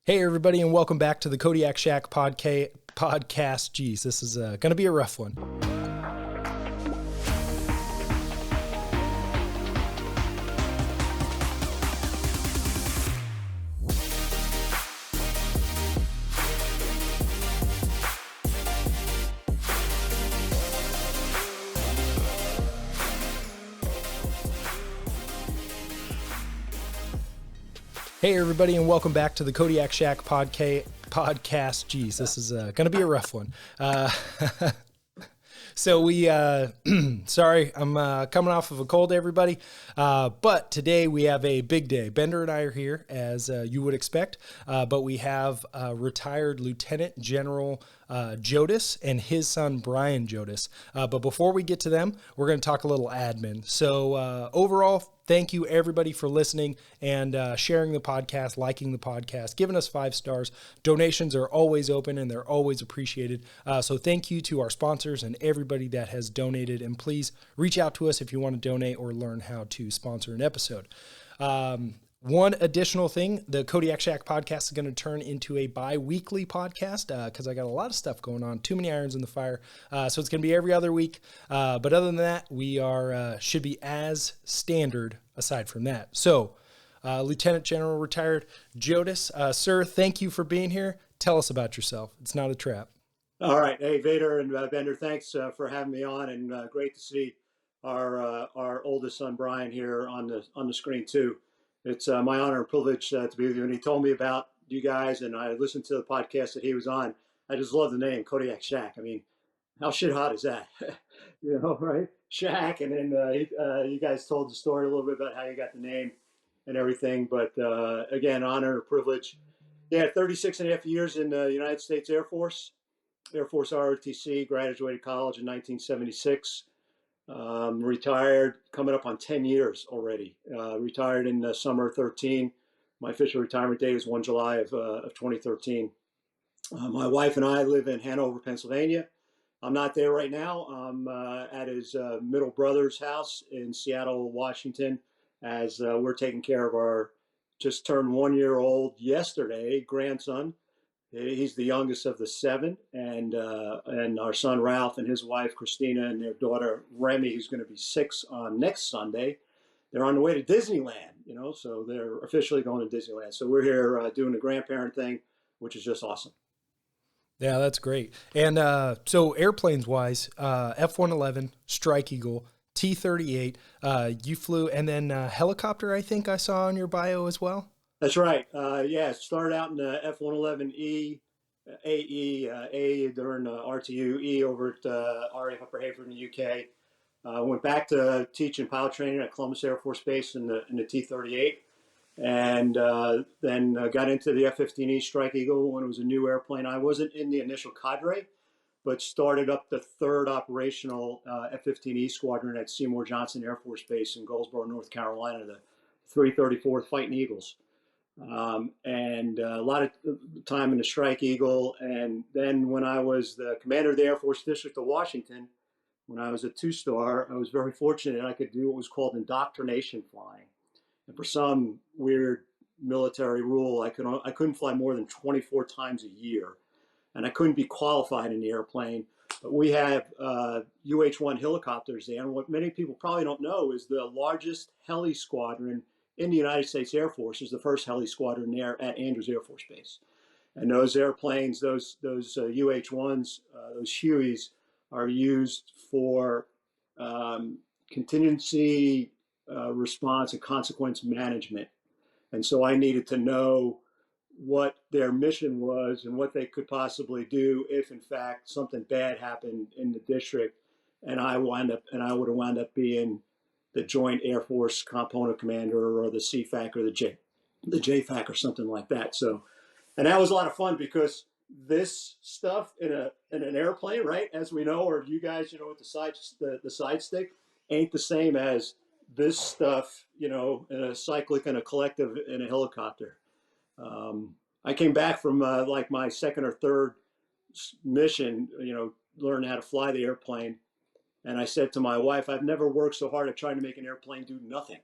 Hey, everybody, and welcome back to the CFACC podcast. Geez, this is going to be a rough one. Hey, everybody, and welcome back to the CFACC podcast. Geez, this is going to be a rough one. Sorry, I'm coming off of a cold, everybody. But today we have a big day. Bender and I are here, as you would expect, but we have retired Lieutenant General Jodice and his son, Brian Jodice. But before we get to them, we're going to talk a little admin. So overall, thank you, everybody, for listening and sharing the podcast, liking the podcast, giving us 5 stars. Donations are always open and they're always appreciated. So thank you to our sponsors and everybody that has donated. And please reach out to us if you want to donate or learn how to sponsor an episode. One additional thing, the CFACC podcast is going to turn into a bi-weekly podcast because I got a lot of stuff going on, too many irons in the fire. So it's going to be every other week. But other than that, we should be as standard aside from that. So Lieutenant General Retired Jodice, sir, thank you for being here. Tell us about yourself. It's not a trap. All right. Hey, Vader and Bender, thanks for having me on, and great to see our oldest son, Brian, here on the screen too. It's my honor and privilege to be with you. And he told me about you guys, and I listened to the podcast that he was on. I just love the name, CFACC. I mean, how shit hot is that? Right? Shack. And then you guys told the story a little bit about how you got the name and everything. But again, honor and privilege. Yeah, 36 and a half years in the United States Air Force ROTC, graduated college in 1976. Retired, coming up on 10 years already. Retired in the summer of 13. My official retirement date is 1 July of 2013. My wife and I live in Hanover, Pennsylvania. I'm not there right now. I'm at his middle brother's house in Seattle, Washington, as we're taking care of our just turned 1-year-old yesterday grandson. He's the youngest of the 7, and our son Ralph and his wife Christina and their daughter Remy, who's going to be 6 on next Sunday. They're on the way to Disneyland, so they're officially going to Disneyland. So we're here doing the grandparent thing, which is just awesome. Yeah, that's great. And so airplanes wise, F-111, Strike Eagle, T-38, you flew, and then helicopter, I think I saw on your bio as well. That's right. Yeah, started out in the F-111E, A during RTU, E over at RAF Upper Heyford in the UK. Went back to teaching pilot training at Columbus Air Force Base in the T-38, and then got into the F-15E Strike Eagle when it was a new airplane. I wasn't in the initial cadre, but started up the 3rd operational F-15E squadron at Seymour Johnson Air Force Base in Goldsboro, North Carolina, the 334th Fighting Eagles. And a lot of time in the Strike Eagle. And then when I was the commander of the Air Force District of Washington, when I was a 2-star, I was very fortunate I could do what was called indoctrination flying. And for some weird military rule, I couldn't fly more than 24 times a year, and I couldn't be qualified in the airplane. But we have UH-1 helicopters there, and what many people probably don't know is the largest heli squadron in the United States Air Force is the first heli squadron there at Andrews Air Force Base. And those airplanes, those UH-1s, those Hueys, are used for contingency response and consequence management. And so I needed to know what their mission was and what they could possibly do if, in fact, something bad happened in the district. And I would have wound up being the Joint Air Force Component Commander or the CFACC or the JFACC or something like that. So, and that was a lot of fun because this stuff in an airplane, right, as we know, or you guys, with the side stick, ain't the same as this stuff, in a cyclic and a collective in a helicopter. I came back from like my 2nd or 3rd mission, learning how to fly the airplane. And I said to my wife, I've never worked so hard at trying to make an airplane do nothing,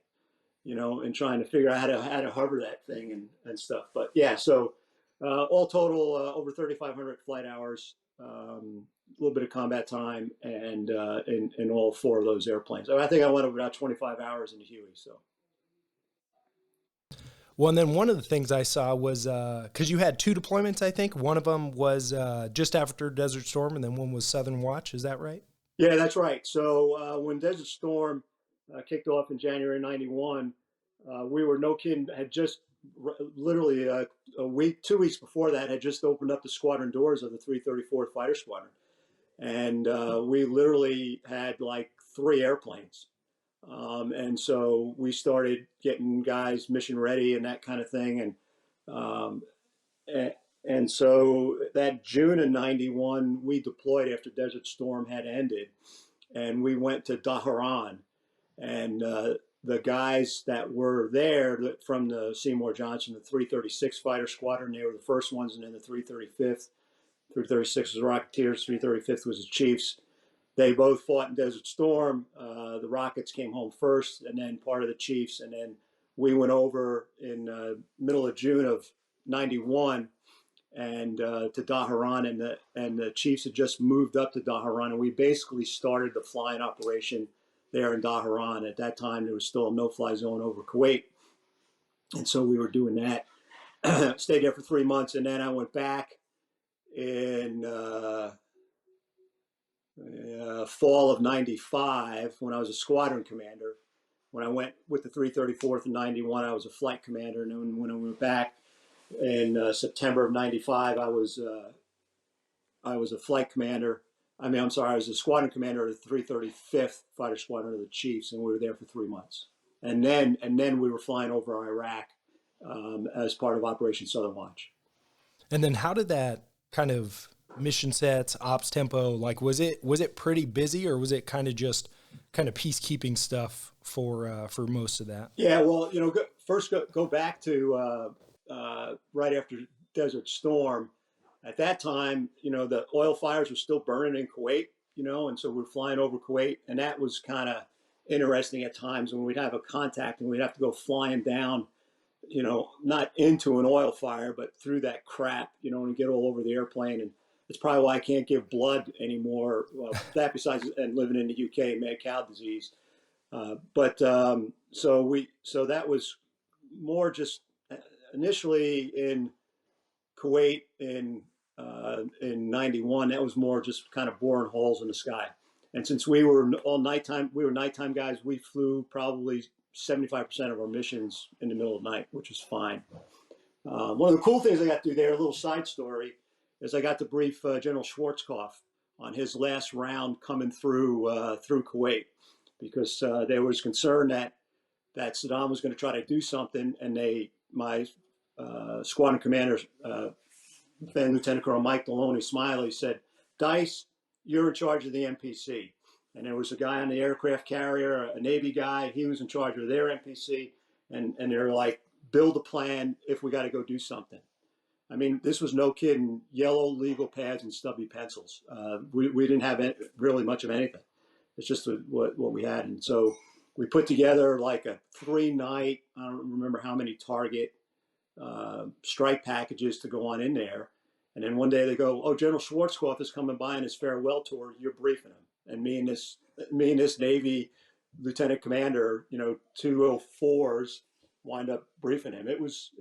and trying to figure out how to hover that thing and stuff. But yeah, so All total, over 3,500 flight hours, a little bit of combat time, and in all four of those airplanes. I think I went over about 25 hours in the Huey. So Well, and then one of the things I saw was because you had two deployments, I think. One of them was just after Desert Storm, and then one was Southern Watch. Is that right? yeah, that's right. So when Desert Storm kicked off in January '91, we were no kidding. Had just literally a week, 2 weeks before that, had just opened up the squadron doors of the 334th Fighter Squadron, and we literally had like three airplanes. And so we started getting guys mission ready and that kind of thing. Um, and so that June of '91, we deployed after Desert Storm had ended, and we went to Dhahran. And the guys that were there from the Seymour Johnson, the 336 Fighter Squadron, they were the first ones, and then the 335th. 336 was the Rocketeers, 335th was the Chiefs. They both fought in Desert Storm. The Rockets came home first, and then part of the Chiefs, and then we went over in middle of June of '91 and to Dhahran, and the Chiefs had just moved up to Dhahran, and we basically started the flying operation there in Dhahran. At that time, there was still a no-fly zone over Kuwait, and so we were doing that. Stayed there for 3 months, and then I went back in fall of '95 when I was a squadron commander. When I went with the 334th in '91, I was a flight commander, and then when I went back in September of '95, I was a flight commander. I'm sorry, I was a squadron commander of the 335th Fighter Squadron of the Chiefs, and we were there for 3 months. And then we were flying over Iraq as part of Operation Southern Watch. And then how did that kind of mission sets, ops tempo, like was it pretty busy, or was it kind of just kind of peacekeeping stuff for most of that? Yeah, well, first go back to right after Desert Storm. At that time, the oil fires were still burning in Kuwait, and so we're flying over Kuwait, and that was kind of interesting at times when we'd have a contact and we'd have to go flying down, not into an oil fire, but through that crap, and get all over the airplane. And it's probably why I can't give blood anymore. Well, that besides and living in the UK, mad cow disease. So that was more just initially in Kuwait in '91. That was more just kind of boring holes in the sky. And since we were nighttime guys. We flew probably 75% of our missions in the middle of the night, which was fine. One of the cool things I got to do there, a little side story, is I got to brief General Schwarzkopf on his last round coming through Kuwait, because there was concern that Saddam was going to try to do something, and my squadron commander, then Lieutenant Colonel Mike Deloney Smiley, said, "Dice, you're in charge of the MPC." And there was a guy on the aircraft carrier, a Navy guy. He was in charge of their MPC, and they were like, "Build a plan if we got to go do something." I mean, this was no kidding. Yellow legal pads and stubby pencils. We didn't have really much of anything. It's just what we had. And so we put together like a 3-night, I don't remember how many target strike packages to go on in there. And then one day they go, "Oh, General Schwarzkopf is coming by on his farewell tour. You're briefing him." And me and this Navy lieutenant commander, 204s, wind up briefing him. It was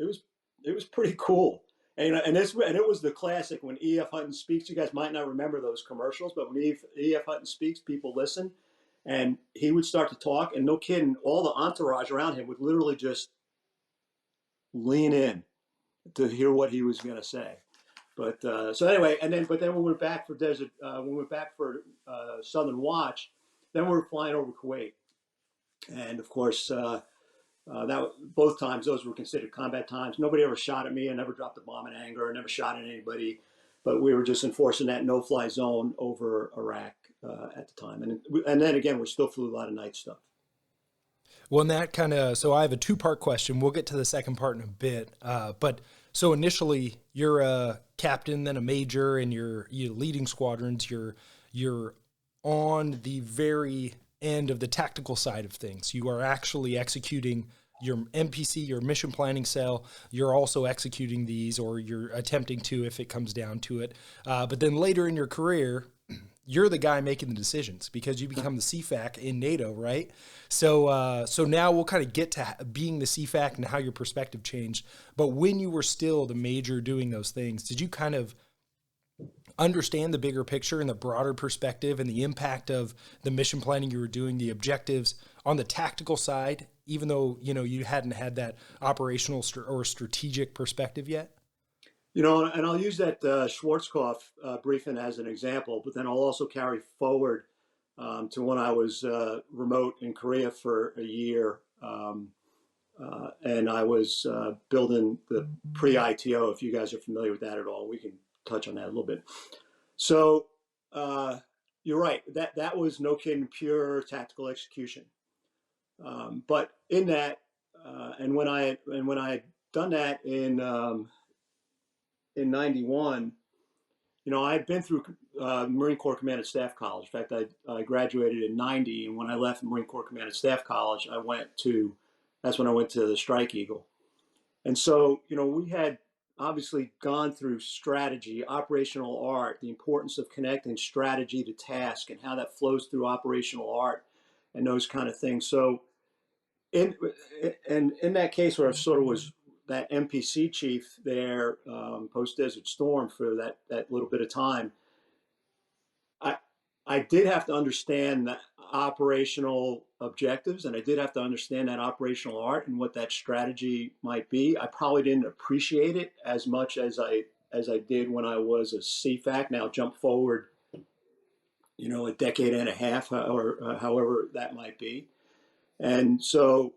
pretty cool. And it was the classic when E.F. Hutton speaks. You guys might not remember those commercials, but when E.F. Hutton speaks, people listen. And he would start to talk, and no kidding, all the entourage around him would literally just lean in to hear what he was going to say. But so anyway, but then we went back for Southern Watch. Then we were flying over Kuwait, and of course, that both times those were considered combat times. Nobody ever shot at me. I never dropped a bomb in anger. I never shot at anybody. But we were just enforcing that no-fly zone over Iraq at the time. And then again, we still flew a lot of night stuff. Well, and that kind of, so I have a two-part question. We'll get to the second part in a bit. But so initially, you're a captain, then a major, and you're leading squadrons. You're on the very end of the tactical side of things. You are actually executing, your MPC, your mission planning cell, you're also executing these, or you're attempting to if it comes down to it. But then later in your career, you're the guy making the decisions because you become the CFACC in NATO, right? So now we'll kind of get to being the CFACC and how your perspective changed. But when you were still the major doing those things, did you kind of understand the bigger picture and the broader perspective and the impact of the mission planning you were doing, the objectives on the tactical side, even though, you hadn't had that operational or strategic perspective yet? And I'll use that Schwarzkopf briefing as an example, but then I'll also carry forward to when I was remote in Korea for a year, and I was building the pre-ITO, if you guys are familiar with that at all. We can touch on that a little bit. So you're right, that was no kidding, pure tactical execution. But in that, and when I had done that in 91, I had been through Marine Corps Command and Staff College. In fact, I graduated in 90, and when I left Marine Corps Command and Staff College, that's when I went to the Strike Eagle. And so, we had obviously gone through strategy, operational art, the importance of connecting strategy to task and how that flows through operational art and those kind of things. So in that case where I sort of was that MPC chief there, post Desert Storm, for that little bit of time, I did have to understand the operational objectives, and I did have to understand that operational art and what that strategy might be. I probably didn't appreciate it as much as I did when I was a CFACC. Now jump forward, a decade and a half, or however that might be, and so.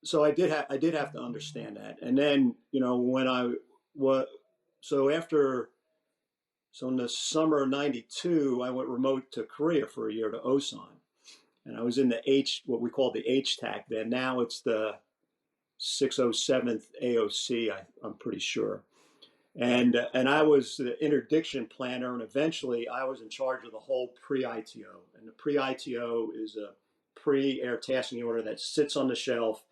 So I did have to understand that, and then so in the summer of '92, I went remote to Korea for a year to Osan, and I was in what we called the HTAC then. Now it's the 607th AOC, I'm pretty sure, and I was the interdiction planner, and eventually I was in charge of the whole pre-ITO, and the pre-ITO is a pre-air tasking order that sits on the shelf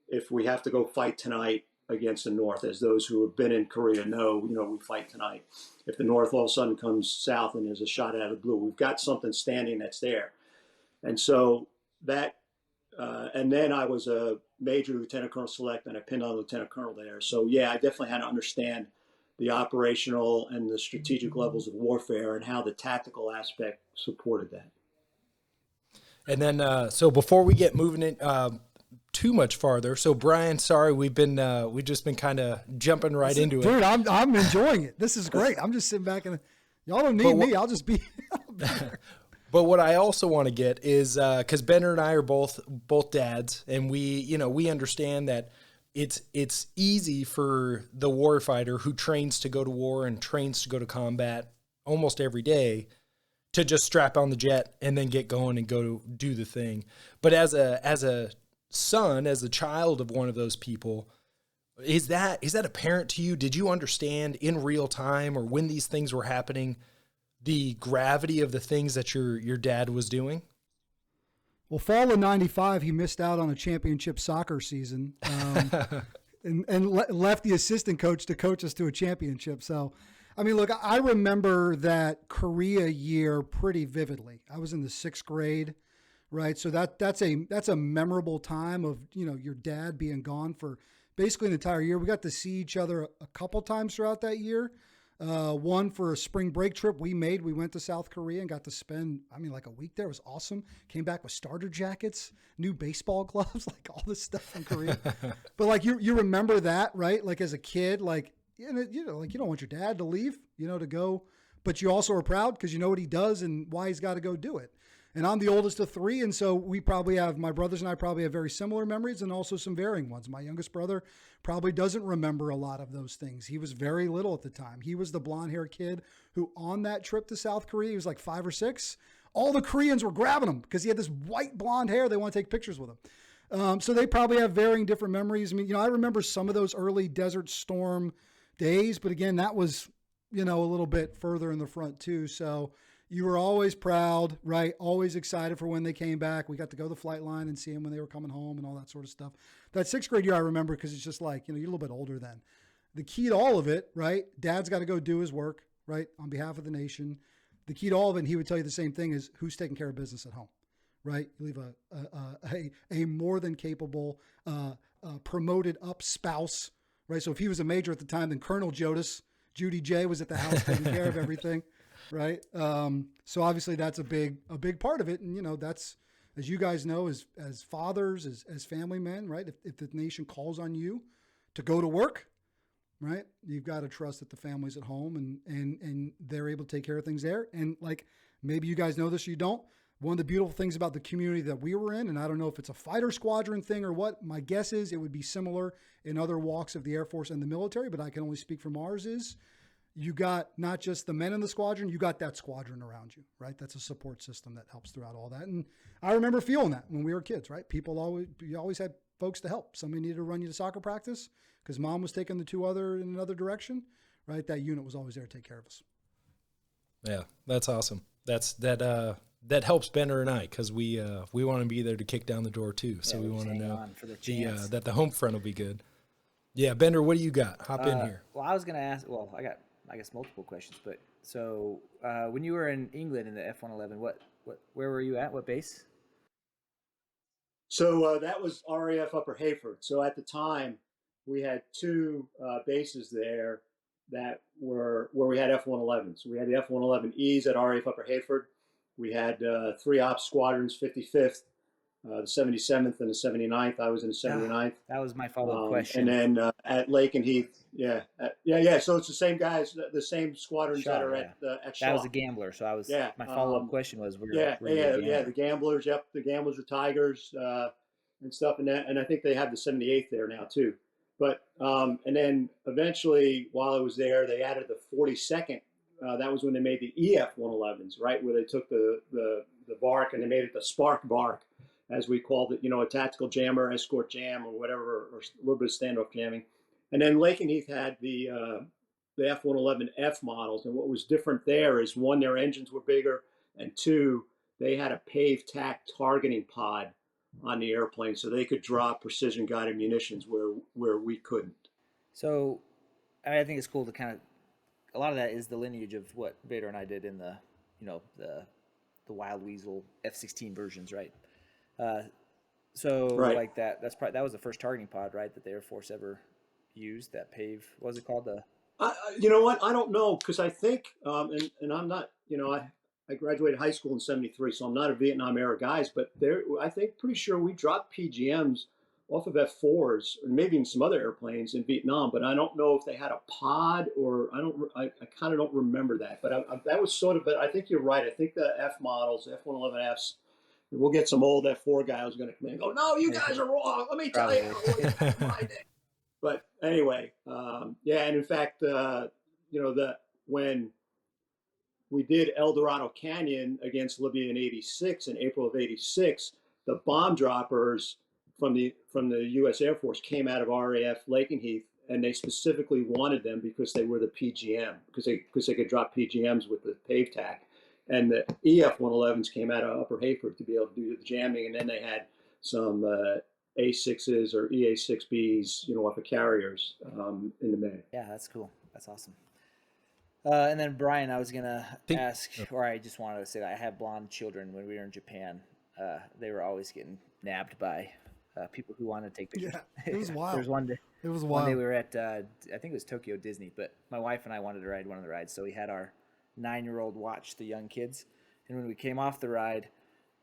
if we have to go fight tonight against the North. As those who have been in Korea know, we fight tonight. If the North all of a sudden comes south and there's a shot out of the blue, we've got something standing that's there. And so that, and then I was a Major Lieutenant Colonel Select, and I pinned on Lieutenant Colonel there. So yeah, I definitely had to understand the operational and the strategic levels of warfare and how the tactical aspect supported that. And then, so before we get moving in, too much farther. So Brian, sorry, we've just been kind of jumping right into it. Dude, I'm enjoying it. This is great. I'm just sitting back and y'all don't need me. I'll just be. But what I also want to get is, cause Bender and I are both dads, and we understand that it's easy for the warfighter who trains to go to war and trains to go to combat almost every day to just strap on the jet and then get going and go do the thing. But as a son, as a child of one of those people, is that apparent to you? Did you understand in real time, or when these things were happening, the gravity of the things that your dad was doing? Well, fall of '95, he missed out on a championship soccer season, and left the assistant coach to coach us to a championship. So, I mean, look, I remember that Korea year pretty vividly. I was in the 6th grade. Right. So that's a memorable time of, your dad being gone for basically an entire year. We got to see each other a couple times throughout that year. One for a spring break trip we went to South Korea and got to spend, like a week there. It was awesome. Came back with starter jackets, new baseball gloves, like all this stuff from Korea. But like you remember that, right? Like as a kid, like, like you don't want your dad to leave, to go, but you also are proud because you know what he does and why he's got to go do it. And I'm the oldest of 3, and so my brothers and I probably have very similar memories and also some varying ones. My youngest brother probably doesn't remember a lot of those things. He was very little at the time. He was the blonde-haired kid who, on that trip to South Korea, he was like 5 or 6, all the Koreans were grabbing him because he had this white blonde hair. They want to take pictures with him. So they probably have varying different memories. I mean, I remember some of those early Desert Storm days, but again, that was, a little bit further in the front too. So, you were always proud, right? Always excited for when they came back. We got to go to the flight line and see them when they were coming home and all that sort of stuff. That 6th grade year I remember because it's just like, you're a little bit older then. The key to all of it, right? Dad's got to go do his work, right? On behalf of the nation. The key to all of it, and he would tell you the same thing, is who's taking care of business at home, right? You leave a more than capable, promoted up spouse, right? So if he was a major at the time, then Colonel Jodice, Judy J, was at the house taking care of everything, right? So obviously that's a big part of it. And, that's, as you guys know, as fathers, as family men, right? If the nation calls on you to go to work, right, you've got to trust that the family's at home and they're able to take care of things there. And like, maybe you guys know this or you don't. One of the beautiful things about the community that we were in, and I don't know if it's a fighter squadron thing or what, my guess is it would be similar in other walks of the Air Force and the military, but I can only speak from ours, is you got not just the men in the squadron, you got that squadron around you, right? That's a support system that helps throughout all that. And I remember feeling that when we were kids, right? You always had folks to help. Somebody needed to run you to soccer practice because mom was taking the two other in another direction, right? That unit was always there to take care of us. Yeah, that's awesome. That helps Bender and I, because we want to be there to kick down the door too. So we want to know that the home front will be good. Yeah, Bender, what do you got? Hop in here. Well, I was going to ask. Well, I got, I guess, multiple questions. But so when you were in England in the F-111, where were you at? What base? So that was RAF Upper Hayford. So at the time, we had two bases there that were where we had F-111s. So we had the F-111Es at RAF Upper Hayford. We had 3 ops squadrons, 55th, the 77th, and the 79th. I was in the 79th. That was my follow-up question. And then at Lakenheath, yeah. So it's the same guys, the same squadrons that are at Shaw. That was a Gambler. So I was. Yeah. My follow-up question was, the Gamblers. Yep, the Gamblers are Tigers and stuff, and I think they have the 78th there now too. But and then eventually, while I was there, they added the 42nd. That was when they made the EF-111s, right, where they took the bark and they made it the Spark bark, as we called it, a tactical jammer, escort jam, or whatever, or a little bit of standoff jamming. And then Lakenheath had the F-111F models, and what was different there is, one, their engines were bigger, and two, they had a paved tack targeting pod on the airplane, so they could drop precision guided munitions where we couldn't. So, I think it's cool to kind of. A lot of that is the lineage of what Vader and I did in the Wild Weasel F-16 versions, right? Like that. That was the first targeting pod, right? That the Air Force ever used. That PAVE. What was it called? You know what? I don't know, because I think, and I'm not. I graduated high school in '73, so I'm not a Vietnam era guys. But I think pretty sure we dropped PGMs off of F-4s, or maybe even some other airplanes in Vietnam, but I don't know if they had a pod, or I kind of don't remember that. But that was sort of, but I think you're right. I think the F models, F-111Fs, we'll get some old F-4 guy who's going to come in and go, no, you guys are wrong. Let me tell you. But anyway, and in fact, when we did El Dorado Canyon against Libya in '86, in April of '86, the bomb droppers from the U.S. Air Force came out of RAF Lakenheath, and they specifically wanted them because they were the PGM, because they could drop PGMs with the pave tack. And the EF-111s came out of Upper Hayford to be able to do the jamming, and then they had some A6s or EA6Bs, off of carriers in the May. Yeah, that's cool. That's awesome. And then Brian, I was gonna ask, or I just wanted to say that I have blonde children. When we were in Japan, they were always getting nabbed by people who wanted to take pictures. Yeah, it was wild. There was one day. It was wild. One day we were at, I think it was Tokyo Disney, but my wife and I wanted to ride one of the rides, so we had our 9-year-old watch the young kids. And when we came off the ride,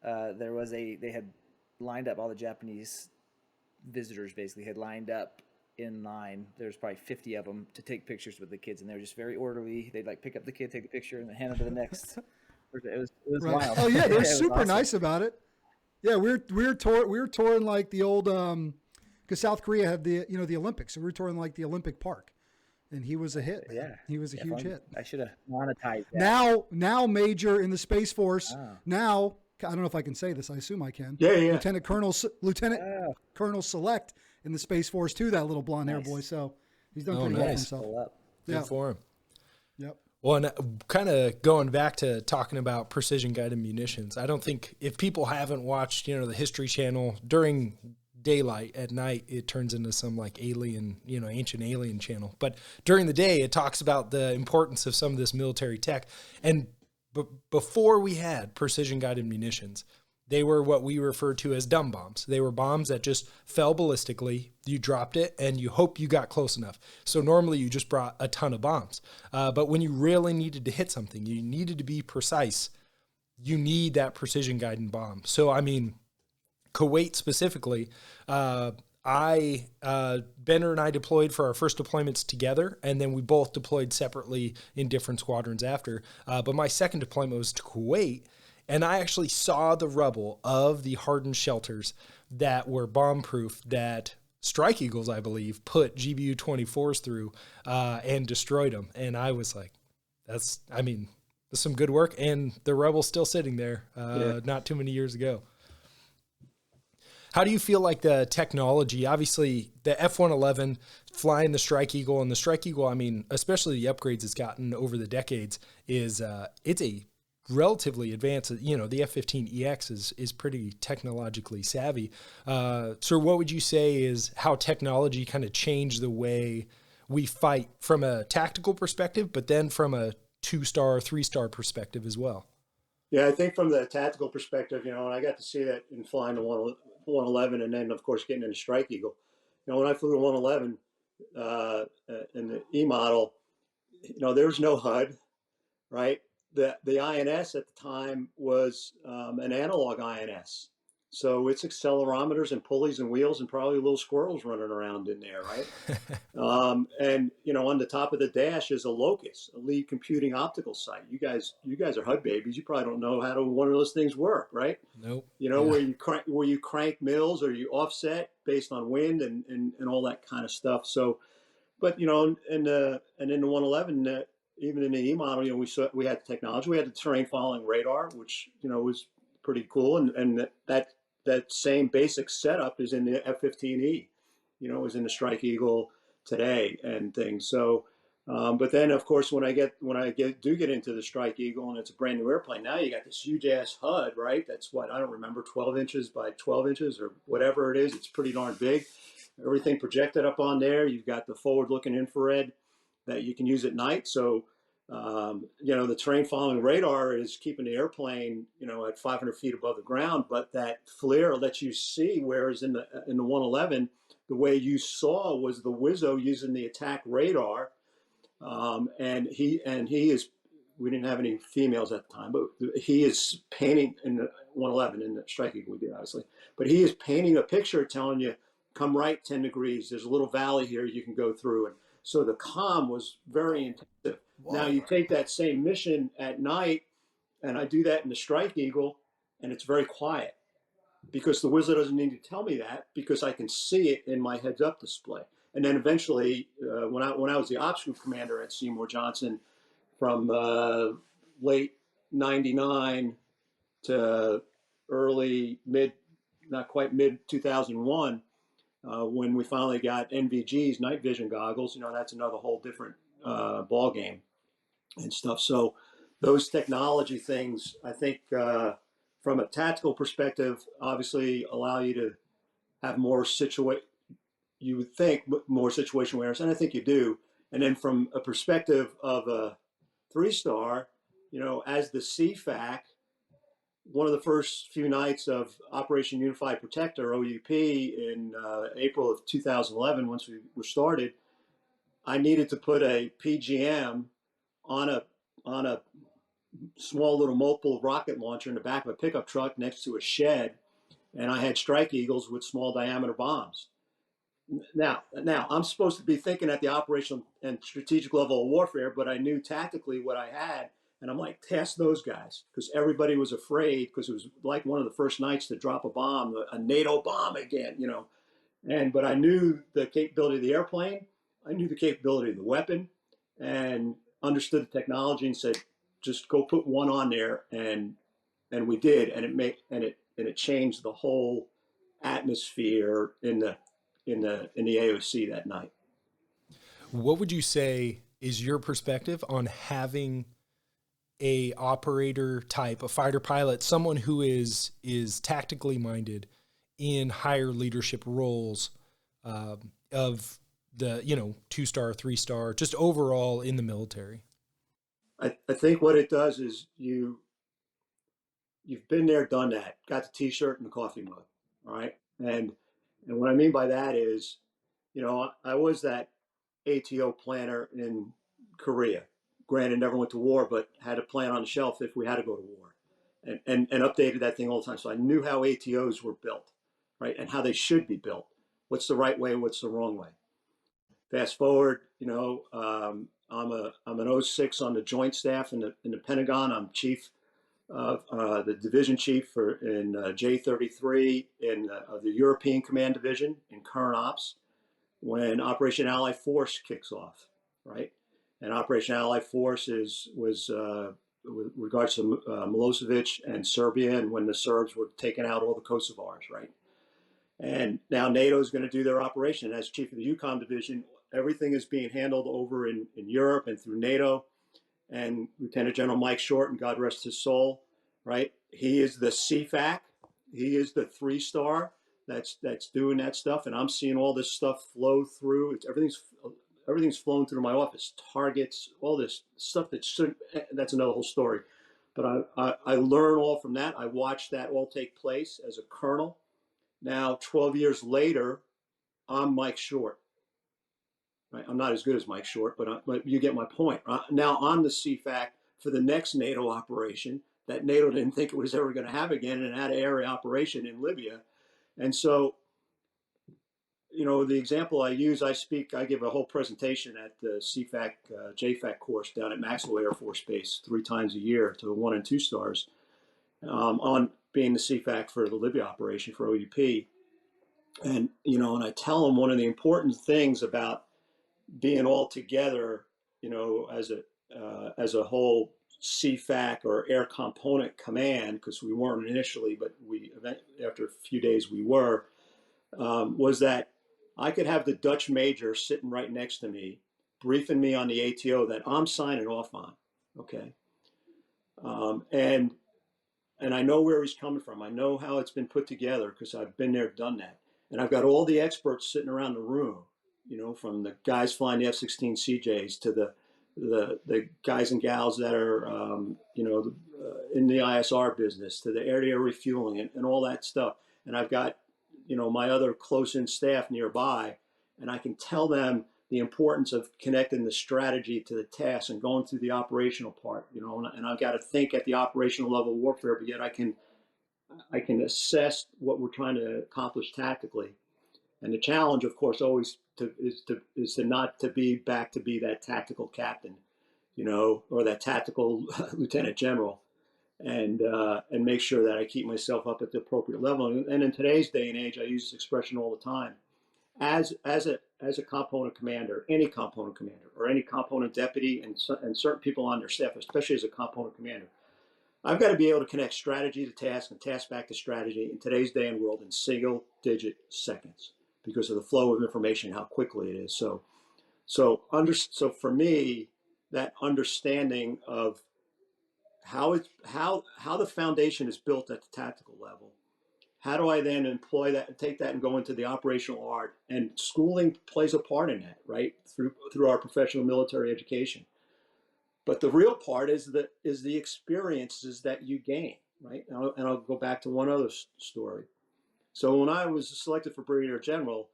they had lined up, all the Japanese visitors basically had lined up in line. There's probably 50 of them to take pictures with the kids, and they were just very orderly. They'd pick up the kid, take the picture, and then hand it to the next. It was right. wild. Oh yeah, they're super awesome. Nice about it. Yeah, we were touring like the old, because South Korea had the the Olympics, so we were touring like the Olympic Park, and he was a hit. Man. Yeah, he was a huge hit. I should have monetized that. Now major in the Space Force. Oh. Now I don't know if I can say this. I assume I can. Yeah. Lieutenant Colonel Select in the Space Force too. That little blonde hair boy. So he's done pretty well for himself. Good for him. Yep. Well, and kind of going back to talking about precision guided munitions, I don't think if people haven't watched, the History Channel during daylight, at night it turns into some like alien, ancient alien channel. But during the day, it talks about the importance of some of this military tech. And before we had precision guided munitions, they were what we refer to as dumb bombs. They were bombs that just fell ballistically. You dropped it and you hope you got close enough. So normally you just brought a ton of bombs. But when you really needed to hit something, you needed to be precise. You need that precision guided bomb. So, I mean, Kuwait specifically, Bender and I deployed for our first deployments together, and then we both deployed separately in different squadrons after. But my second deployment was to Kuwait, and I actually saw the rubble of the hardened shelters that were bomb-proof that Strike Eagles, I believe, put GBU-24s through and destroyed them. And I was like, that's some good work. And the rebel's still sitting there not too many years ago. How do you feel like the technology, obviously the F-111 flying the Strike Eagle, and the Strike Eagle, I mean, especially the upgrades it's gotten over the decades, is it's a relatively advanced, the F-15EX is pretty technologically savvy. So what would you say is how technology kind of changed the way we fight from a tactical perspective, but then from a 2-star, 3-star perspective as well? Yeah, I think from the tactical perspective, and I got to see that in flying the 111 and then, of course, getting in the Strike Eagle. When I flew the 111 in the E model, there was no HUD, right? The INS at the time was an analog INS. So it's accelerometers and pulleys and wheels and probably little squirrels running around in there, right? And on the top of the dash is a locus, a lead computing optical site. You guys are HUD babies. You probably don't know how one of those things work, right? Nope. Where you crank mills or you offset based on wind and all that kind of stuff. So, but in the 111. Even in the E model, we had the technology. We had the terrain following radar, which was pretty cool, and that same basic setup is in the F-15E. Is in the Strike Eagle today and things. So, but then of course when I get into the Strike Eagle and it's a brand new airplane, now you got this huge ass HUD, right? That's what I don't remember, 12 inches by 12 inches or whatever it is. It's pretty darn big. Everything projected up on there. You've got the forward-looking infrared that you can use at night. So, the terrain following radar is keeping the airplane, at 500 feet above the ground, but that FLIR lets you see, whereas in the 111, the way you saw was the Wizzo using the attack radar. And he is, we didn't have any females at the time, but he is painting in the 111 in the Strike Eagle we did, obviously, but he is painting a picture telling you, come right 10 degrees. There's a little valley here you can go through. And so the comm was very intensive. Wow. Now you take that same mission at night, and I do that in the Strike Eagle, and it's very quiet because the Wizard doesn't need to tell me that because I can see it in my heads-up display. And then eventually, when I was the ops group commander at Seymour Johnson, from late '99 to not quite mid 2001. When we finally got NVG's night vision goggles, that's another whole different ball game and stuff. So those technology things, I think, from a tactical perspective, obviously allow you to have more you would think more situation awareness, and I think you do. And then from a perspective of a 3-star, as the CFACC, one of the first few nights of Operation Unified Protector, OUP, in April of 2011, once we were started, I needed to put a PGM on a small little multiple rocket launcher in the back of a pickup truck next to a shed, and I had Strike Eagles with small diameter bombs. Now, I'm supposed to be thinking at the operational and strategic level of warfare, but I knew tactically what I had. And I'm like, test those guys, because everybody was afraid, because it was like one of the first nights to drop a bomb, a NATO bomb again, but I knew the capability of the airplane, I knew the capability of the weapon, and understood the technology, and said, just go put one on there, and we did, and it changed the whole atmosphere in the AOC that night. What would you say is your perspective on having a operator type, a fighter pilot, someone who is tactically minded in higher leadership roles of the 2-star, 3-star, just overall in the military? I think what it does is you've been there, done that, got the T-shirt and the coffee mug, all right. And what I mean by that is, I was that ATO planner in Korea. Granted, never went to war, but had a plan on the shelf if we had to go to war, and updated that thing all the time. So I knew how ATOs were built, right, and how they should be built. What's the right way? What's the wrong way? Fast forward, I'm an '06 on the Joint Staff in the Pentagon. I'm chief of the division chief in J33 in the European Command Division in current ops when Operation Allied Force kicks off, right? And Operation Allied Force was with regards to Milosevic and Serbia, and when the Serbs were taking out all the Kosovars, right? And now NATO is going to do their operation. As chief of the EUCOM division, everything is being handled over in Europe and through NATO. And Lieutenant General Mike Short, and God rest his soul, right? He is the CFACC. He is the 3-star that's doing that stuff. And I'm seeing all this stuff flow through. Everything's flowing through my office. Targets, all this stuff that's another whole story. But I learn all from that. I watched that all take place as a colonel. Now, 12 years later, I'm Mike Short. Right? I'm not as good as Mike Short, but you get my point. Now I'm the CFAC for the next NATO operation that NATO didn't think it was ever going to have again, an out-of-area operation in Libya. And so, the example I use, I give a whole presentation at the CFAC, JFAC course down at Maxwell Air Force Base 3 times a year to 1 and 2 stars on being the CFAC for the Libya operation for OUP. And, and I tell them one of the important things about being all together, as a whole CFAC or Air Component Command, because we weren't initially, but after a few days we were, was that I could have the Dutch major sitting right next to me, briefing me on the ATO that I'm signing off on, okay, and I know where he's coming from. I know how it's been put together because I've been there, done that, and I've got all the experts sitting around the room. From the guys flying the F-16 CJs to the guys and gals that are, in the ISR business, to the air-to-air refueling and all that stuff. And I've got, my other close-in staff nearby, and I can tell them the importance of connecting the strategy to the task and going through the operational part, and I've got to think at the operational level of warfare, but yet I can assess what we're trying to accomplish tactically. And the challenge, of course, always is to not to be back to be that tactical captain, or that tactical lieutenant general, and make sure that I keep myself up at the appropriate level. And in today's day and age, I use this expression all the time. As a component commander, any component commander, or any component deputy, and certain people on their staff, especially as a component commander, I've got to be able to connect strategy to task and task back to strategy in today's day and world in single-digit seconds, because of the flow of information, how quickly it is. So for me, that understanding of how the foundation is built at the tactical level, how do I then employ that and take that and go into the operational art? And schooling plays a part in that, right? Through our professional military education. But the real part is the experiences that you gain, right? And I'll go back to one other story. So when I was selected for Brigadier General,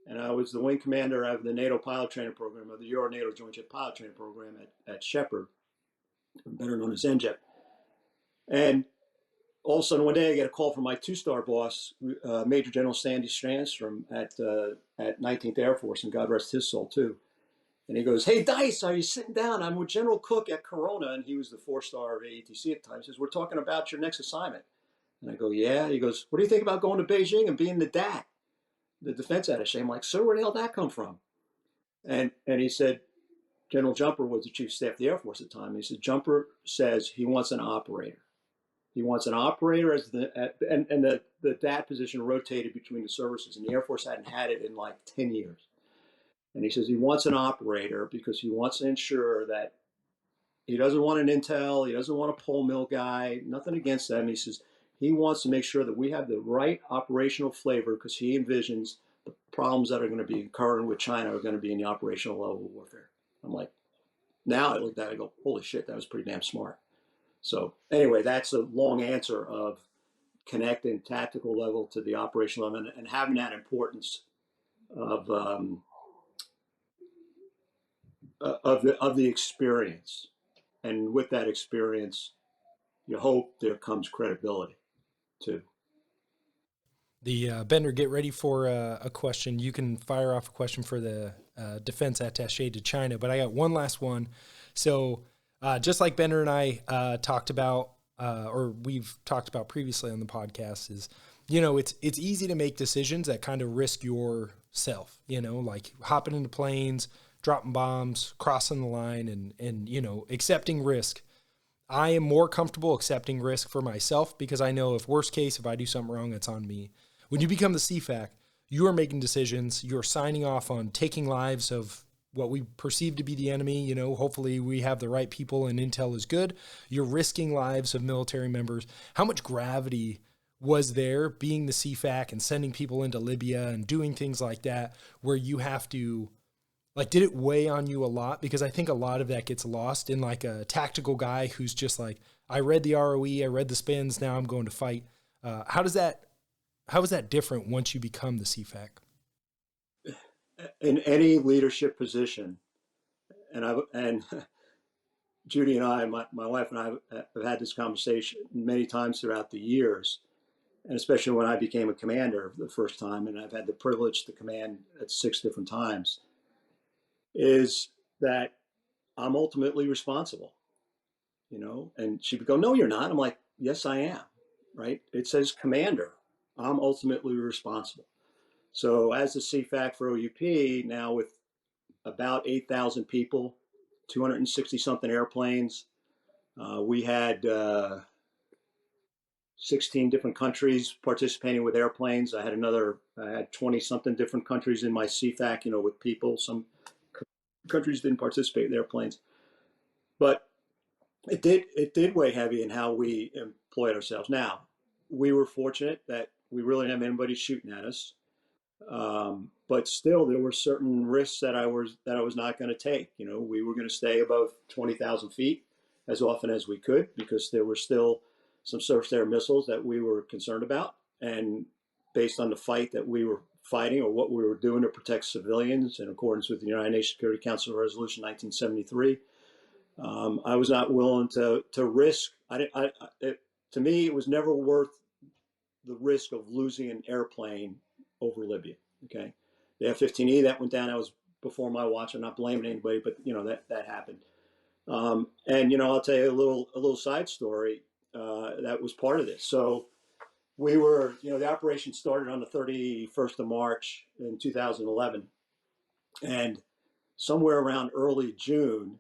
and I was the wing commander of the NATO pilot training program, of the Euro-NATO Joint Jet Pilot Training Program at Shepherd, better known as NJEP. And all of a sudden, one day I get a call from my 2-star boss, Major General Sandy Strandstrom at 19th Air Force, and God rest his soul too. And he goes, "Hey, Dice, are you sitting down? I'm with General Cook at Corona," and he was the 4-star of AETC at the time. He says, "We're talking about your next assignment." And I go, "Yeah." He goes, "What do you think about going to Beijing and being the DAT, the defense attaché?" I'm like, "Sir, where the hell did that come from?" And he said, General Jumper was the chief of staff of the Air Force at the time. He said, "Jumper says he wants an operator. He wants an operator and the DAT position rotated between the services, and the Air Force hadn't had it in like 10 years. And he says he wants an operator because he wants to ensure that he doesn't want an intel, he doesn't want a pole mill guy, nothing against them. He says he wants to make sure that we have the right operational flavor because he envisions the problems that are going to be occurring with China are going to be in the operational level of warfare. I'm like, now I look at it, I go, holy shit, that was pretty damn smart. So anyway, that's a long answer of connecting tactical level to the operational level and having that importance of the experience. And with that experience, you hope there comes credibility too. The Bender, get ready for a question. You can fire off a question for the defense attaché to China, but I got one last one. So just like Bender and I talked about, or we've talked about previously on the podcast, is, you know, it's easy to make decisions that kind of risk yourself, you know, like hopping into planes, dropping bombs, crossing the line, and you know, accepting risk. I am more comfortable accepting risk for myself because I know if worst case, if I do something wrong, it's on me. When you become the CFACC, you are making decisions. You're signing off on taking lives of what we perceive to be the enemy. You know, hopefully we have the right people and intel is good. You're risking lives of military members. How much gravity was there being the CFACC and sending people into Libya and doing things like that where you have to, like, did it weigh on you a lot? Because I think a lot of that gets lost in like a tactical guy who's just like, I read the ROE, I read the spins, now I'm going to fight. How is that different once you become the CFACC? In any leadership position, and Judy and I, my wife and I, have had this conversation many times throughout the years, and especially when I became a commander the first time, and I've had the privilege to command at 6 different times, is that I'm ultimately responsible, you know? And she would go, no, you're not. I'm like, yes, I am, right? It says commander. I'm ultimately responsible. So as the CFACC for OUP, now with about 8,000 people, 260 something airplanes, we had 16 different countries participating with airplanes. I had 20 something different countries in my CFACC, you know, with people. Some countries didn't participate in airplanes, but it did weigh heavy in how we employed ourselves. Now, we were fortunate that we really didn't have anybody shooting at us, but still, there were certain risks that I was not going to take. You know, we were going to stay above 20,000 feet as often as we could because there were still some surface-to-air missiles that we were concerned about, and based on the fight that we were fighting or what we were doing to protect civilians in accordance with the United Nations Security Council Resolution 1973. I was not willing to risk. To me, it was never worth the risk of losing an airplane over Libya. Okay, the F-15E that went down. That was before my watch. I'm not blaming anybody, but you know that happened. And you know, I'll tell you a little side story that was part of this. So we were, you know, the operation started on the 31st of March in 2011, and somewhere around early June,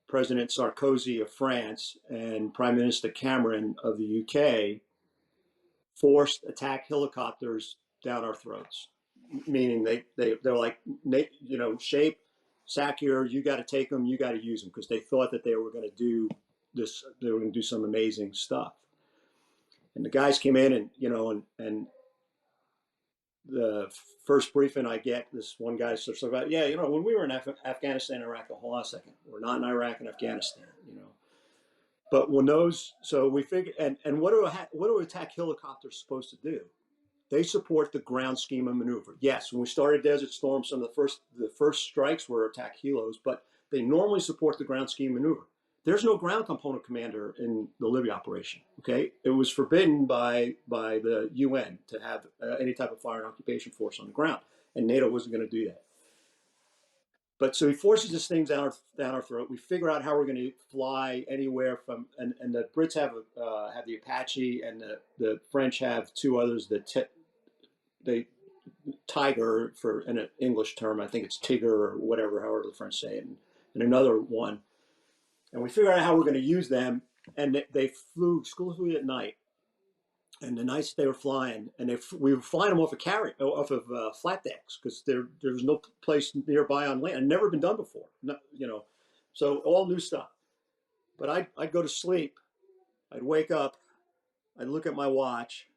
President Sarkozy of France and Prime Minister Cameron of the UK forced attack helicopters down our throats, meaning they're like, you know, shape, SAC here, you got to take them, you got to use them, because they thought that they were going to do this, they were going to do some amazing stuff. And the guys came in and, you know, and the first briefing I get, this one guy starts talking about, yeah, you know, when we were in Afghanistan, Iraq, hold on a second, we're not in Iraq and Afghanistan, you know. But when those, so we figured, and what do attack helicopters supposed to do? They support the ground scheme of maneuver. Yes, when we started Desert Storm, some of the first strikes were attack helos, but they normally support the ground scheme maneuver. There's no ground component commander in the Libya operation. Okay, it was forbidden by the UN to have any type of fire and occupation force on the ground, and NATO wasn't going to do that. But so he forces this thing down our throat. We figure out how we're going to fly anywhere from, and the Brits have the Apache, and the French have two others, they Tiger, for an English term, I think it's Tigger or whatever, however the French say it, and another one. And we figure out how we're going to use them, and they flew exclusively at night. And the nights they were flying, and we were flying them off of flat decks because there was no place nearby on land. It never been done before, so all new stuff. But I'd go to sleep, I'd wake up, I'd look at my watch,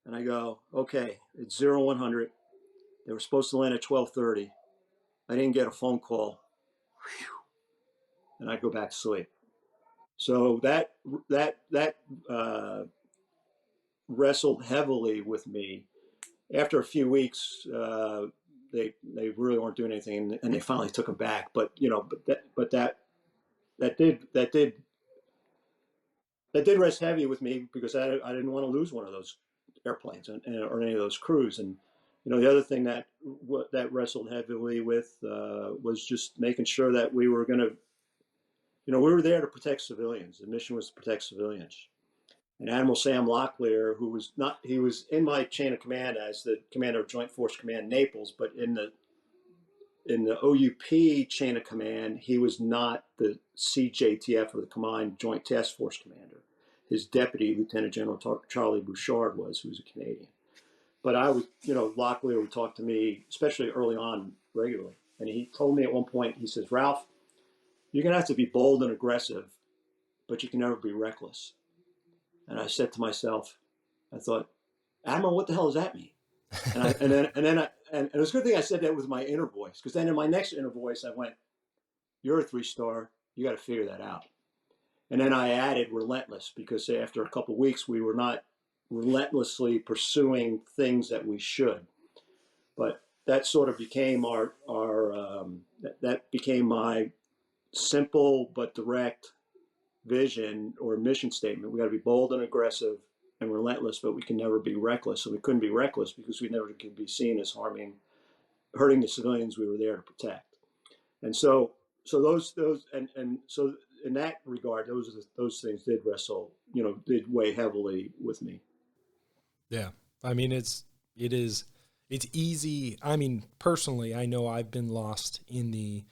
and I go, okay, it's 0-100. They were supposed to land at 12:30. I didn't get a phone call, and I'd go back to sleep. So that wrestled heavily with me. After a few weeks, they really weren't doing anything, and they finally took them back. But that did rest heavy with me because I didn't want to lose one of those airplanes or any of those crews. And the other thing that wrestled heavily with was just making sure that we were going to, we were there to protect civilians. The mission was to protect civilians. And Admiral Sam Locklear, he was in my chain of command as the commander of Joint Force Command Naples, but in the OUP chain of command, he was not the CJTF or the Combined Joint Task Force commander. His deputy, Lieutenant General Charlie Bouchard, who was a Canadian. But Locklear would talk to me, especially early on, regularly. And he told me at one point, he says, Ralph, you're going to have to be bold and aggressive, but you can never be reckless. And I said to myself, I thought, Admiral, what the hell does that mean? And it was a good thing I said that with my inner voice, because then in my next inner voice, I went, you're a 3-star. You got to figure that out. And then I added relentless, because after a couple of weeks, we were not relentlessly pursuing things that we should. But that sort of became that became my simple but direct vision or mission statement. We got to be bold and aggressive and relentless, but we can never be reckless. And we couldn't be reckless because we never could be seen as hurting the civilians we were there to protect. And so those and so in that regard, those things did did weigh heavily with me. Yeah, I mean it's easy. I mean, personally, I know I've been lost in the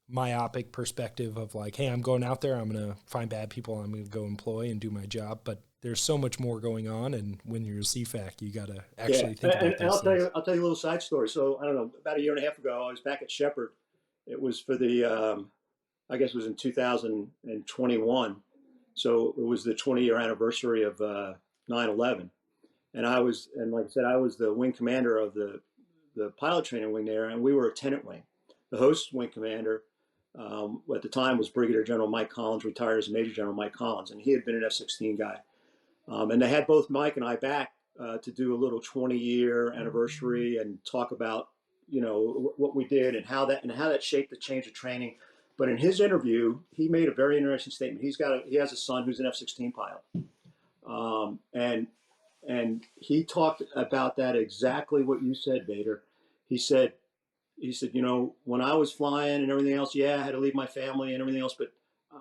myopic perspective of like, hey, I'm going out there, I'm going to find bad people, I'm going to go employ and do my job. But there's so much more going on. And when you're a CFACC, you got to actually think about and those things. I'll tell you a little side story. So I don't know, about a year and a half ago, I was back at Shepherd. It was for the, I guess it was in 2021. So it was the 20-year anniversary of 9/11. And like I said, I was the wing commander of the pilot training wing there, and we were a tenant wing. The host wing commander at the time was Brigadier General Mike Collins, retired as Major General Mike Collins, and he had been an F-16 guy. And they had both Mike and I back to do a little 20-year anniversary and talk about what we did and how that shaped the change of training. But in his interview, he made a very interesting statement. He has a son who's an F-16 pilot, and he talked about that exactly what you said, Vader. He said, when I was flying and everything else, I had to leave my family and everything else, but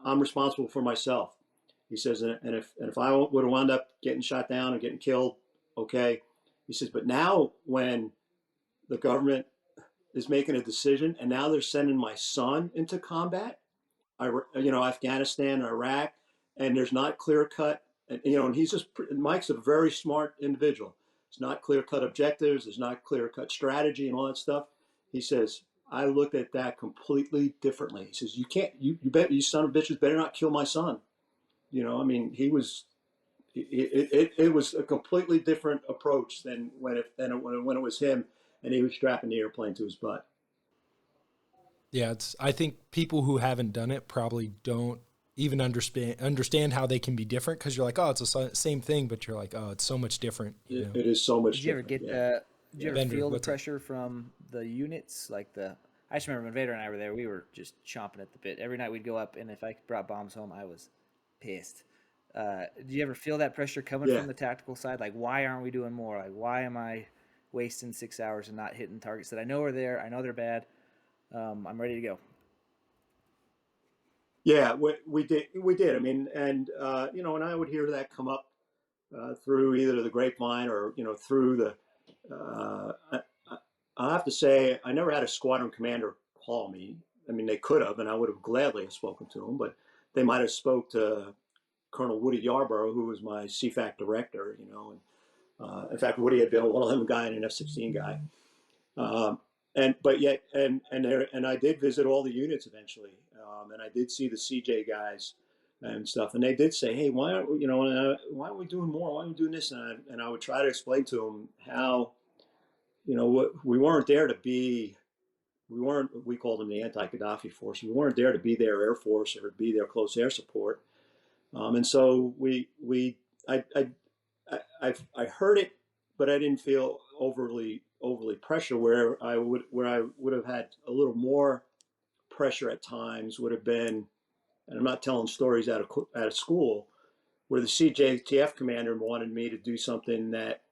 I'm responsible for myself. He says, and if I would have wound up getting shot down and getting killed, okay. He says, but now when the government is making a decision and now they're sending my son into combat, Afghanistan, Iraq, and there's not clear cut, and Mike's a very smart individual. It's not clear cut objectives. There's not clear cut strategy and all that stuff. He says, I looked at that completely differently. He says, you son of bitches better not kill my son. It was a completely different approach than when it was him and he was strapping the airplane to his butt. Yeah, I think people who haven't done it probably don't even understand how they can be different, because you're like, oh, it's the same thing, but you're like, oh, it's so much different. It is so much different. Did you ever feel the pressure from the units? I just remember when Vader and I were there, we were just chomping at the bit. Every night we'd go up, and if I brought bombs home, I was pissed. Do you ever feel that pressure coming from the tactical side? Like, why aren't we doing more? Like, why am I wasting 6 hours and not hitting targets that I know are there? I know they're bad. I'm ready to go. Yeah, we did. I mean, and and I would hear that come up through either the grapevine or through the. I have to say, I never had a squadron commander call me. I mean, they could have, and I would have gladly spoken to them, but they might have spoke to Colonel Woody Yarborough, who was my CFACC director, In fact, Woody had been a Wilhelm guy and an F-16 guy. And I did visit all the units eventually, and I did see the CJ guys and stuff, and they did say, "Hey, why aren't we, why aren't we doing more? Why aren't we doing this?" And I would try to explain to them how, we weren't there to be, we called them the anti-Gaddafi force. We weren't there to be their air force or be their close air support, and so I heard it, but I didn't feel overly pressure. Where I would have had a little more pressure at times would have been, and I'm not telling stories out of school, where the CJTF commander wanted me to do something that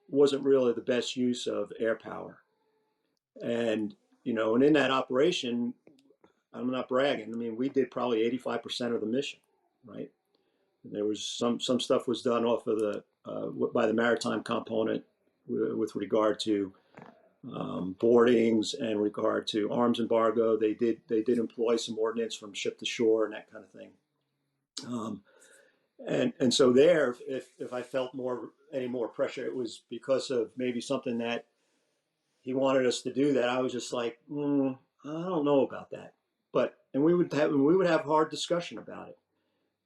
wasn't really the best use of air power, and and in that operation, I'm not bragging. I mean, we did probably 85% of the mission, right? There was some stuff was done off of the by the maritime component with regard to boardings and regard to arms embargo. They did employ some ordnance from ship to shore and that kind of thing. And so there, if I felt any more pressure, it was because of maybe something that he wanted us to do that I was just like, I don't know about that. And we would have hard discussion about it.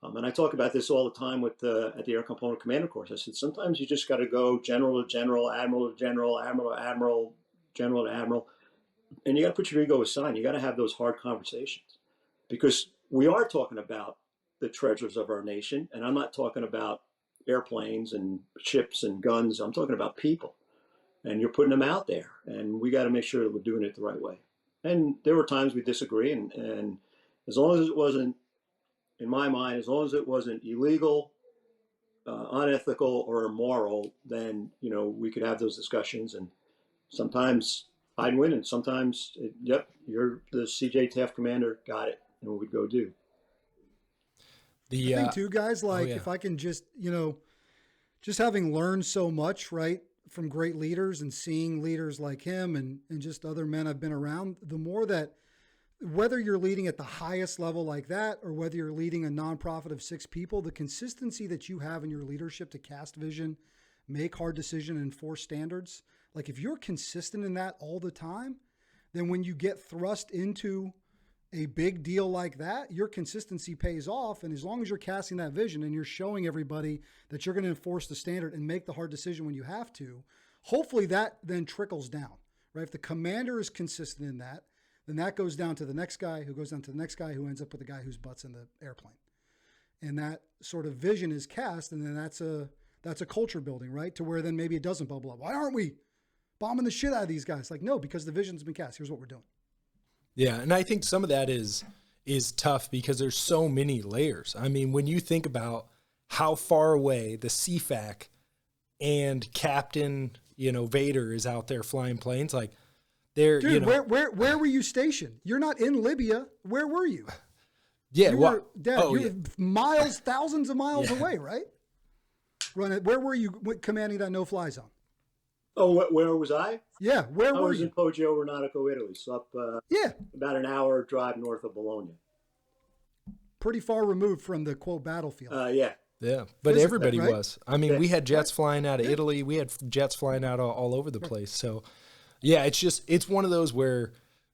And I talk about this all the time at the Air Component Commander course. I said, sometimes you just got to go general to general, admiral to general, admiral to admiral, general to admiral, and you got to put your ego aside. You got to have those hard conversations, because we are talking about the treasures of our nation, and I'm not talking about airplanes and ships and guns. I'm talking about people, and you're putting them out there, and we got to make sure that we're doing it the right way. And there were times we disagree, and as long as it wasn't, in my mind, as long as it wasn't illegal, unethical, or immoral, then we could have those discussions. And sometimes I'd win, and sometimes, yep, you're the CJTF commander, got it, and we'd go do. I think too, guys, if I can just just having learned so much, right, from great leaders and seeing leaders like him and just other men I've been around, the more that, whether you're leading at the highest level like that, or whether you're leading a nonprofit of 6 people, the consistency that you have in your leadership to cast vision, make hard decisions, and enforce standards. Like, if you're consistent in that all the time, then when you get thrust into a big deal like that, your consistency pays off. And as long as you're casting that vision and you're showing everybody that you're going to enforce the standard and make the hard decision when you have to, hopefully that then trickles down, right? If the commander is consistent in that, then that goes down to the next guy, who goes down to the next guy, who ends up with the guy whose butt's in the airplane. And that sort of vision is cast, and then that's a culture building, right? To where then maybe it doesn't bubble up. Why aren't we bombing the shit out of these guys? Like, no, because the vision's been cast. Here's what we're doing. Yeah, and I think some of that is tough because there's so many layers. I mean, when you think about how far away the CFACC and Captain, Vader is out there flying planes, like, they're, dude, where were you stationed? You're not in Libya. Where were you? Yeah, you were miles, thousands of miles away, right? Where were you commanding that no-fly zone? Oh, where was I? Yeah, where were you? I was in Poggio, Renatico, Italy, so up about an hour drive north of Bologna. Pretty far removed from the, quote, battlefield. Yeah. Yeah, but everybody right? was. I mean, we had jets flying out of Italy. We had jets flying out all over the place. So, yeah, it's one of those where,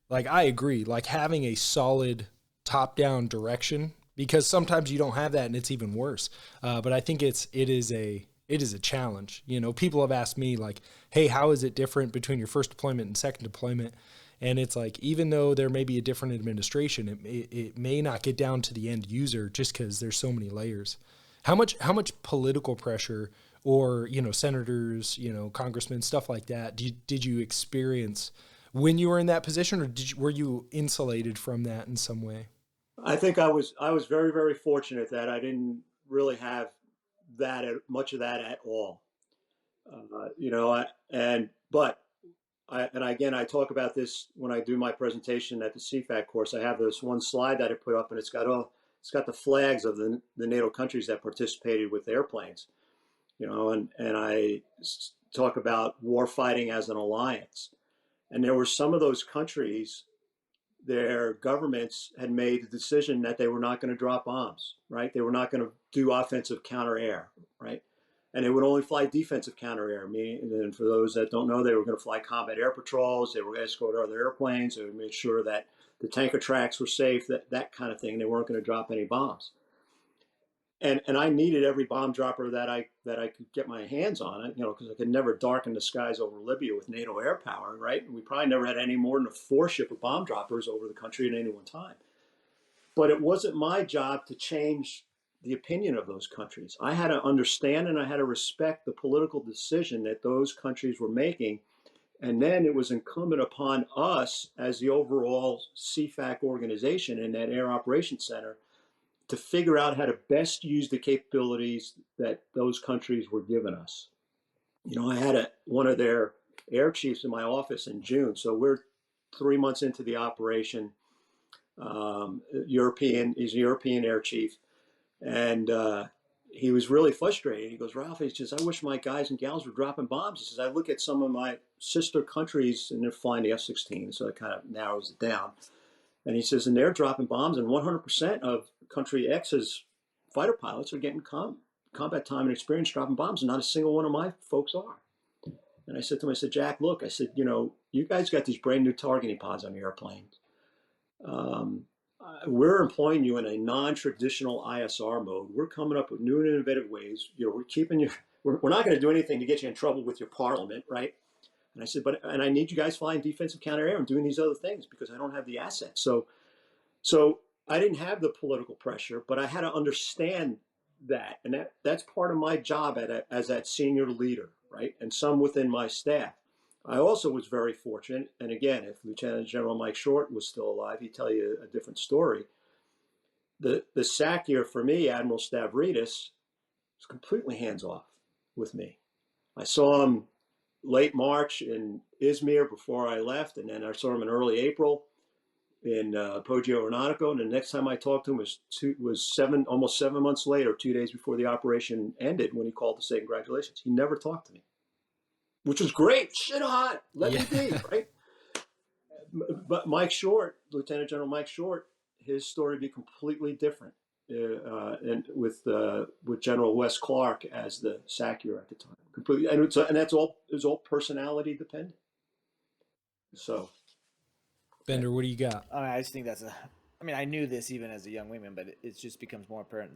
like, I agree, like, having a solid top-down direction, because sometimes you don't have that and it's even worse. But I think it is a challenge. People have asked me, like, hey, how is it different between your first deployment and second deployment? And it's like, even though there may be a different administration, it may not get down to the end user just because there's so many layers. How much political pressure, or, senators, congressmen, stuff like that, did you experience when you were in that position, or were you insulated from that in some way? I think I was very, very fortunate that I didn't really have much of that at all. I talk about this when I do my presentation at the CFACC course. I have this one slide that I put up, and it's got the flags of the NATO countries that participated with airplanes. And I talk about war fighting as an alliance. And there were some of those countries, their governments had made the decision that they were not going to drop bombs, right? They were not going to do offensive counter air, right? and they would only fly defensive counter air. Meaning, and for those that don't know, they were going to fly combat air patrols. They were going to escort other airplanes. They would make sure that the tanker tracks were safe, that kind of thing. They weren't going to drop any bombs. And I needed every bomb dropper that I could get my hands on, it, because I could never darken the skies over Libya with NATO air power, right? And we probably never had any more than a 4-ship of bomb droppers over the country at any one time. But it wasn't my job to change the opinion of those countries. I had to understand and I had to respect the political decision that those countries were making. And then it was incumbent upon us as the overall CFACC organization in that Air Operations Center to figure out how to best use the capabilities that those countries were giving us. I had one of their air chiefs in my office in June. So we're 3 months into the operation. He's a European air chief. And he was really frustrated. He goes, Ralph, he says, I wish my guys and gals were dropping bombs. He says, I look at some of my sister countries and they're flying the F-16. So it kind of narrows it down. And he says, and they're dropping bombs, and 100% of country X's fighter pilots are getting combat time and experience dropping bombs, and not a single one of my folks are. And I said to him, I said, Jack, look, I said, you guys got these brand new targeting pods on your airplanes. We're employing you in a non-traditional ISR mode. We're coming up with new and innovative ways. We're keeping you. We're not going to do anything to get you in trouble with your parliament, right? And I said, and I need you guys flying defensive counter air and doing these other things because I don't have the assets. So I didn't have the political pressure, but I had to understand that. And that's part of my job as that senior leader, right? And some within my staff. I also was very fortunate. And again, if Lieutenant General Mike Short was still alive, he'd tell you a different story. The SAC year for me, Admiral Stavridis, was completely hands off with me. I saw him late March in Izmir before I left, and then I saw him in early April in Poggio Aeronautico. And the next time I talked to him was almost 7 months later, 2 days before the operation ended, when he called to say congratulations. He never talked to me, which was great. Shit hot, let me be, right? But Mike Short, Lieutenant General Mike Short, his story would be completely different. And with General Wes Clark as the SACUR at the time, completely, and that's all. It was all personality dependent. So, Bender, what do you got? I just think I knew this even as a young wingman, but it just becomes more apparent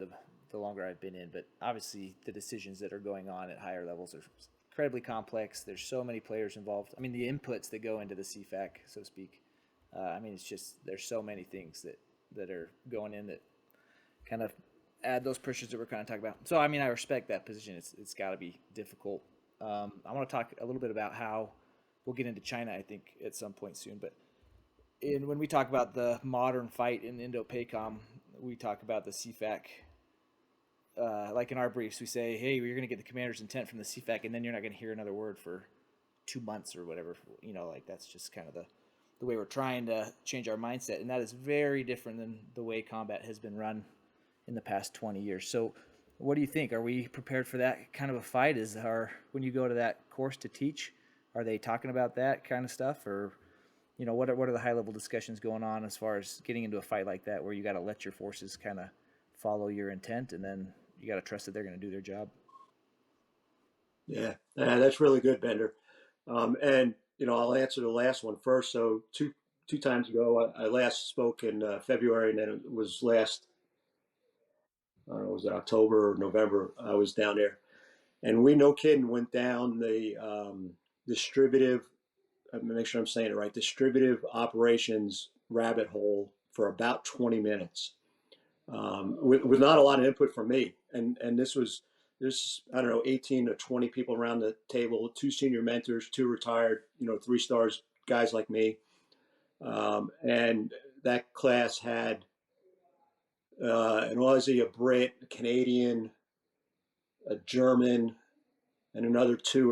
the longer I've been in. But obviously, the decisions that are going on at higher levels are incredibly complex. There's so many players involved. I mean, the inputs that go into the CFACC, so to speak. It's just there's so many things that are going in that kind of add those pressures that we're kind of talking about. So, I respect that position. It's got to be difficult. I want to talk a little bit about how we'll get into China, I think, at some point soon. But when we talk about the modern fight in Indo-PACOM, we talk about the CFACC. Like in our briefs, we say, hey, we're going to get the commander's intent from the CFACC, and then you're not going to hear another word for 2 months or whatever. That's just kind of the way we're trying to change our mindset. And that is very different than the way combat has been run in the past 20 years. So what do you think? Are we prepared for that kind of a fight? When you go to that course to teach, are they talking about that kind of stuff? Or, what are the high level discussions going on as far as getting into a fight like that, where you got to let your forces kind of follow your intent, and then you got to trust that they're going to do their job? Yeah, that's really good, Bender. And I'll answer the last one first. So two times ago, I last spoke in February, and then it was I don't know, was it October or November? I was down there, and we, no kidding, went down the distributive. Make sure I'm saying it right. Distributive operations rabbit hole for about 20 minutes, with not a lot of input from me. And there's I don't know, 18 to 20 people around the table, 2 senior mentors, 2 retired, 3 stars guys like me, and that class had an Aussie, a Brit, a Canadian, a German, and another 2